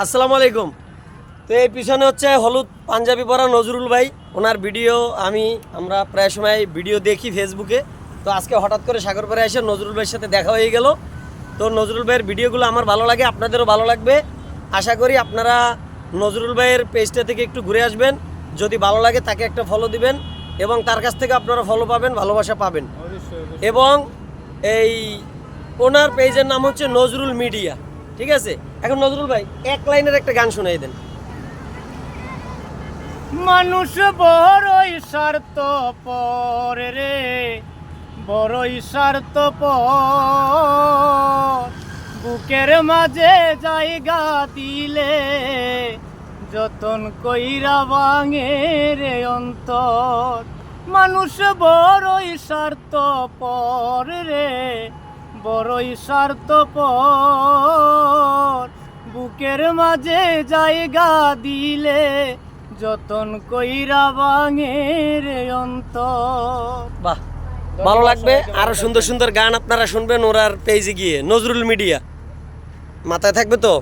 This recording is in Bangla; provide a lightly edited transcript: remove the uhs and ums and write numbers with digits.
আসসালামু আলাইকুম। তো এই পিছনে হচ্ছে হলুদ পাঞ্জাবি পরা নজরুল ভাই। ওনার ভিডিও আমরা প্রায় সময় ভিডিও দেখি ফেসবুকে। তো আজকে হঠাৎ করে সাগরপাড়ে এসে নজরুল ভাইয়ের সাথে দেখা হয়ে গেল। তো নজরুল ভাইয়ের ভিডিওগুলো আমার ভালো লাগে, আপনাদেরও ভালো লাগবে। আশা করি আপনারা নজরুল ভাইয়ের পেজটা থেকে একটু ঘুরে আসবেন। যদি ভালো লাগে তাকে একটা ফলো দিবেন এবং তার কাছ থেকে আপনারা ফলো পাবেন, ভালোবাসা পাবেন। এবং এই ওনার পেজের নাম হচ্ছে নজরুল মিডিয়া, ঠিক আছে? এখন নজরুল ভাই এক লাইনের একটা গান শোনাই দেন। মানুষ বড়ই স্বার্থপর রে, বড়ই স্বার্থপর, বুকের মাঝে জায়গা দিলে যতন কইরা ভাঙে রে অন্তর। মানুষ বড়ই স্বার্থপর রে, বড়ই স্বার্থপর, বুকের মাঝে জায়গা দিলে যতন কইরা ভাঙে রে অন্তর। বাহ, ভালো লাগবে। আরো সুন্দর সুন্দর গান আপনারা শুনবেন ওনার পেজে গিয়ে, নজরুল মিডিয়া। মাথায় থাকবে তো?